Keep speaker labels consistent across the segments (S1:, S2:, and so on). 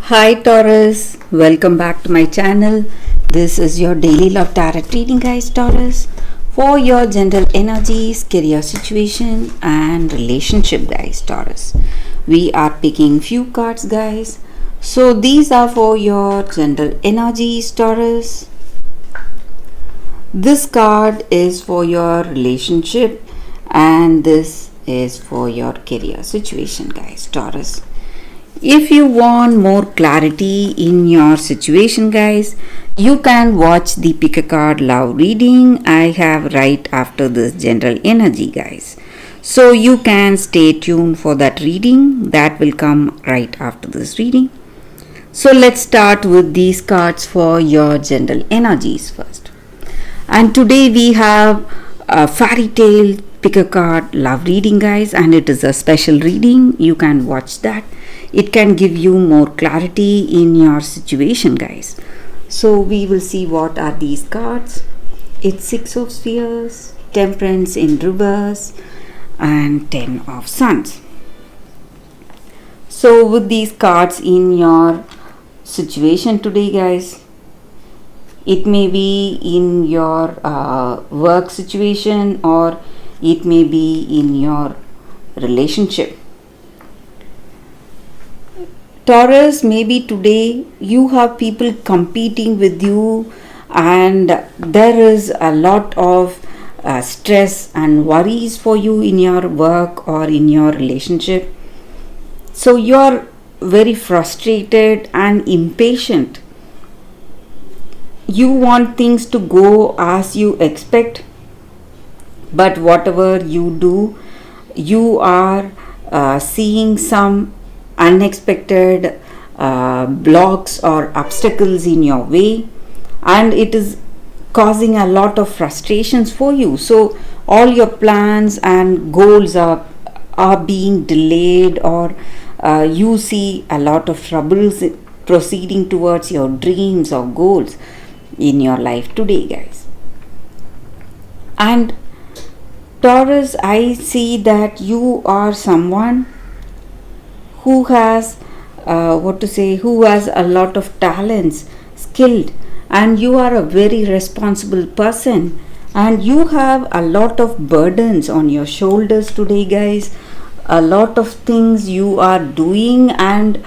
S1: Hi Taurus, welcome back to my channel. This is your daily love tarot reading, guys. Taurus, for your general energies, career situation, and relationship, guys. Taurus, we are picking few cards, guys. So these are for your general energies, Taurus. This card is for your relationship, and this is for your career situation, guys. Taurus. If you want more clarity in your situation, guys, you can watch the pick a card love reading I have right after this general energy, guys. So you can stay tuned for that reading that will come right after this reading. So let's start with these cards for your general energies first. And today we have a fairy tale pick a card love reading, guys, and it is a special reading. You can watch that. It can give you more clarity in your situation, guys. So we will see what are these cards. It's Six of Spheres, Temperance in reverse, and Ten of Sons. So with these cards in your situation today, guys, it may be in your work situation or it may be in your relationship. Taurus, maybe today you have people competing with you and there is a lot of stress and worries for you in your work or in your relationship. So you are very frustrated and impatient. You want things to go as you expect, but whatever you do, you are seeing some unexpected blocks or obstacles in your way, and it is causing a lot of frustrations for you. So all your plans and goals are being delayed, or you see a lot of troubles proceeding towards your dreams or goals in your life today, guys. And Taurus, I see that you are someone who has who has a lot of talents, skilled, and you are a very responsible person, and you have a lot of burdens on your shoulders today, guys. A lot of things you are doing, and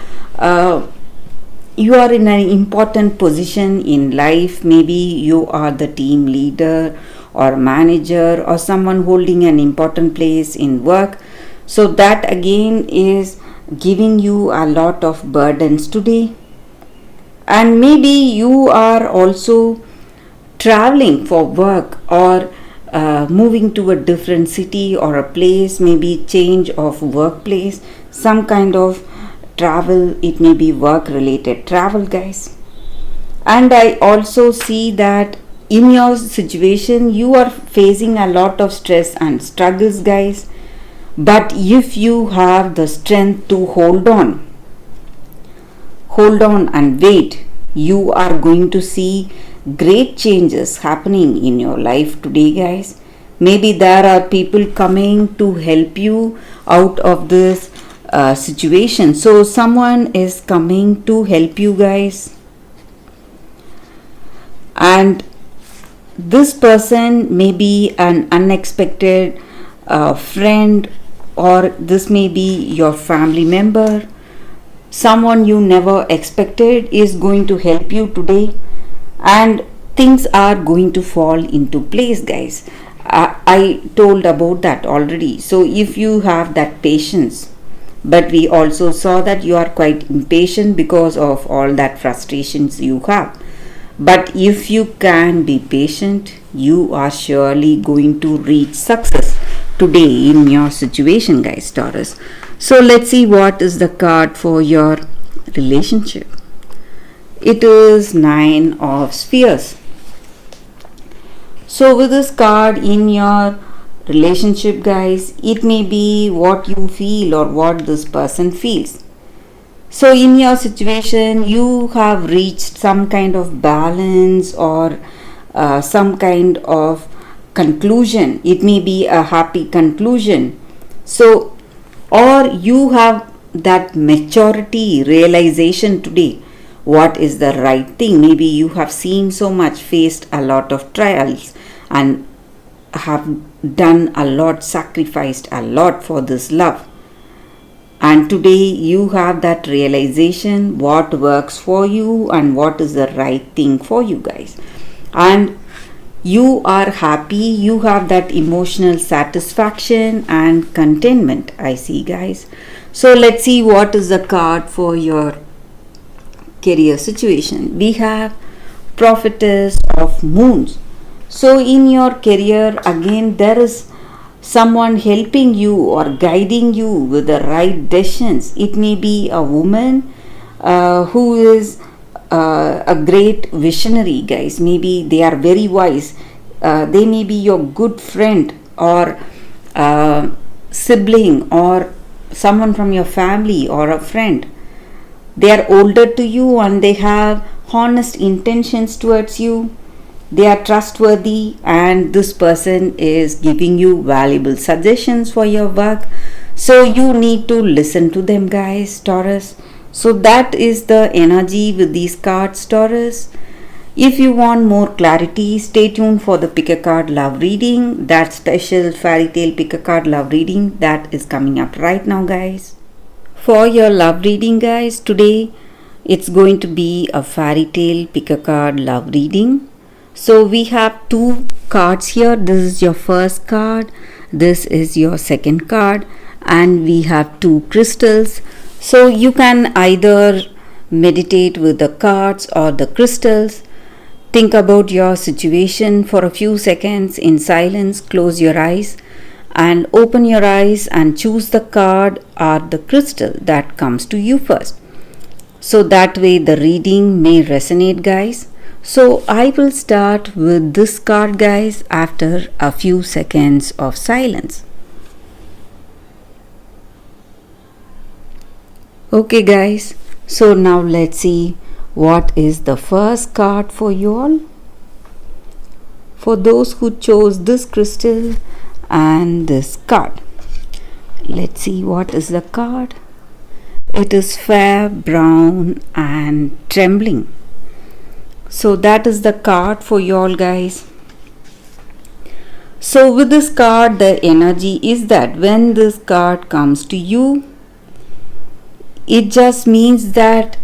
S1: you are in an important position in life. Maybe you are the team leader or manager or someone holding an important place in work. So that again is giving you a lot of burdens today. And maybe you are also traveling for work or moving to a different city or a place, maybe change of workplace, some kind of travel. It may be work related travel, guys. And I also see that in your situation you are facing a lot of stress and struggles, guys. But if you have the strength to hold on and wait, you are going to see great changes happening in your life today, guys. Maybe there are people coming to help you out of this situation. So someone is coming to help you, guys, and this person may be an unexpected friend, or this may be your family member. Someone you never expected is going to help you today, and things are going to fall into place, guys. I told about that already. So if you have that patience, but we also saw that you are quite impatient because of all that frustrations you have. But if you can be patient, you are surely going to reach success today in your situation, guys, Taurus. So let's see what is the card for your relationship. It is Nine of Spheres. So with this card in your relationship, guys, it may be what you feel or what this person feels. So in your situation, you have reached some kind of balance or some kind of conclusion. It may be a happy conclusion. So, or you have that maturity realization today. What is the right thing? Maybe you have seen so much, faced a lot of trials, and have done a lot, sacrificed a lot for this love. And today you have that realization what works for you and what is the right thing for you guys. And you are happy, you have that emotional satisfaction and contentment, I see, guys. So let's see what is the card for your career situation. We have Prophetess of Moons. So in your career, again, there is someone helping you or guiding you with the right decisions. It may be a woman who is a great visionary, guys. Maybe they are very wise. They may be your good friend or sibling or someone from your family or a friend. They are older to you and they have honest intentions towards you. They are trustworthy, and this person is giving you valuable suggestions for your work. So you need to listen to them, guys, Taurus. So that is the energy with these cards, Taurus. If you want more clarity, stay tuned for the Pick a Card Love reading. That special fairy tale Pick a Card Love reading that is coming up right now, guys. For your love reading, guys, today it's going to be a fairy tale Pick a Card Love reading. So we have two cards here. This is your first card, this is your second card, and we have two crystals. So you can either meditate with the cards or the crystals. Think about your situation for a few seconds in silence. Close your eyes and open your eyes and choose the card or the crystal that comes to you first. So that way the reading may resonate, guys. So I will start with this card, guys, after a few seconds of silence. Okay, guys, so now let's see what is the first card for you all. For those who chose this crystal and this card, let's see what is the card. It is fair, brown and trembling. So that is the card for you all, guys. So with this card, the energy is that when this card comes to you, it just means that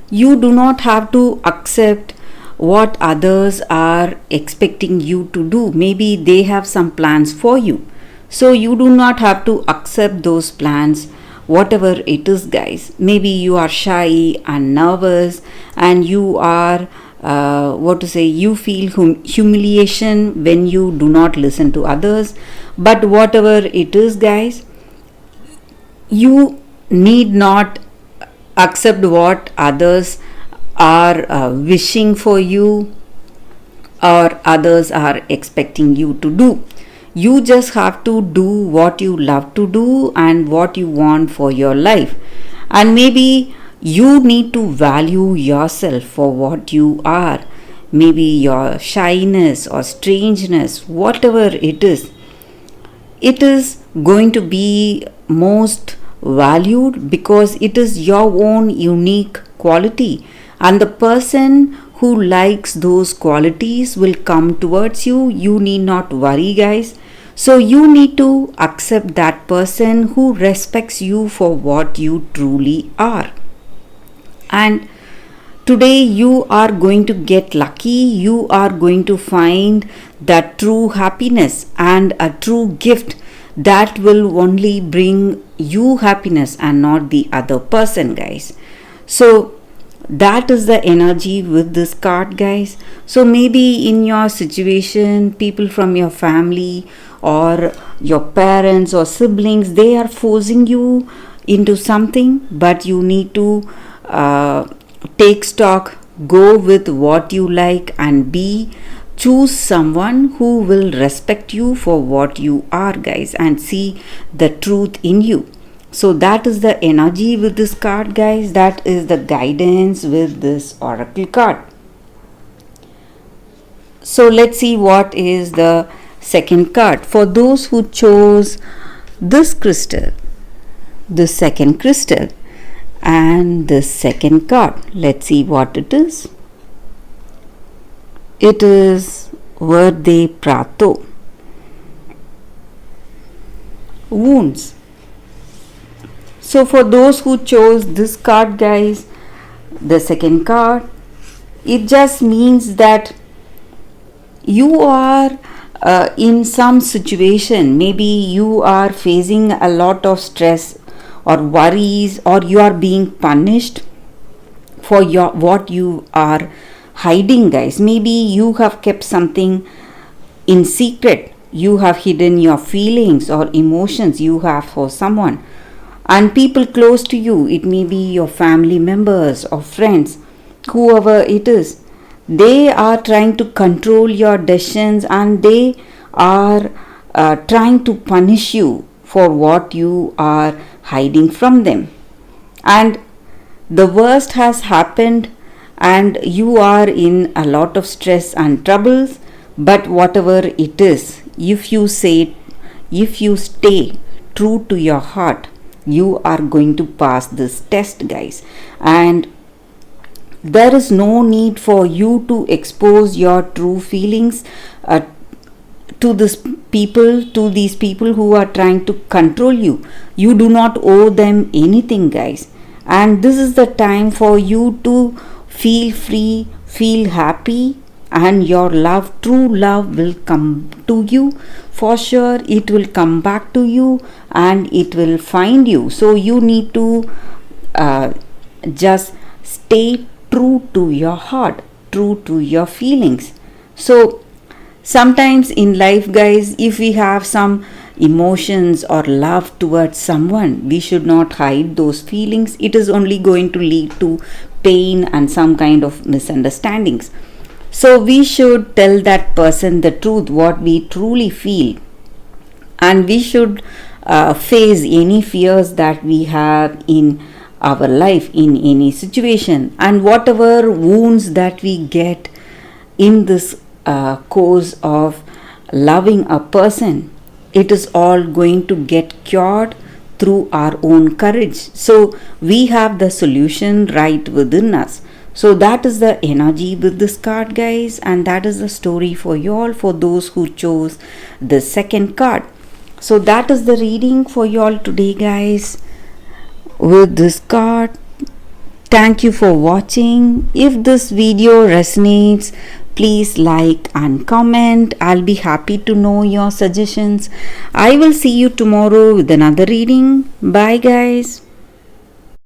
S1: you do not have to accept what others are expecting you to do. Maybe they have some plans for you. So you do not have to accept those plans, whatever it is, guys. Maybe you are shy and nervous and you are you feel humiliation when you do not listen to others. But whatever it is, guys, you need not accept what others are wishing for you or others are expecting you to do. You just have to do what you love to do and what you want for your life. And maybe you need to value yourself for what you are. Maybe your shyness or strangeness, whatever it is going to be most valued because it is your own unique quality. And the person who likes those qualities will come towards you. You need not worry, guys. So you need to accept that person who respects you for what you truly are. And today you are going to get lucky. You are going to find that true happiness and a true gift that will only bring you happiness and not the other person, guys. So that is the energy with this card, guys. So maybe in your situation, people from your family or your parents or siblings, they are forcing you into something, but you need to take stock, go with what you like and choose someone who will respect you for what you are, guys, and see the truth in you. So that is the energy with this card, guys. That is the guidance with this oracle card. So let's see what is the second card. For those who chose this crystal, the second crystal, And the second card, let's see what it is. It is Verde Prato. Wounds. So for those who chose this card, guys, the second card, it just means that you are in some situation. Maybe you are facing a lot of stress or worries, or you are being punished for what you are hiding, guys. Maybe you have kept something in secret. You have hidden your feelings or emotions you have for someone, and people close to you. It may be your family members or friends, whoever it is. They are trying to control your decisions, and they are trying to punish you for what you are hiding from them. And the worst has happened, and you are in a lot of stress and troubles. But whatever it is, if you stay true to your heart, you are going to pass this test, guys. And there is no need for you to expose your true feelings to these people who are trying to control you. You do not owe them anything, guys. And this is the time for you to feel free, feel happy, and your true love will come to you. For sure, it will come back to you and it will find you. So you need to just stay true to your heart, true to your feelings. So sometimes in life, guys, if we have some emotions or love towards someone, we should not hide those feelings. It is only going to lead to pain and some kind of misunderstandings. So we should tell that person the truth, what we truly feel, and we should face any fears that we have in our life, in any situation, and whatever wounds that we get in this course of loving a person, it is all going to get cured through our own courage. So we have the solution right within us. So that is the energy with this card, guys, and that is the story for you all, for those who chose the second card. So that is the reading for you all today, guys, with this card. Thank you for watching. If this video resonates, please like and comment. I'll be happy to know your suggestions. I will see you tomorrow with another reading. Bye, guys.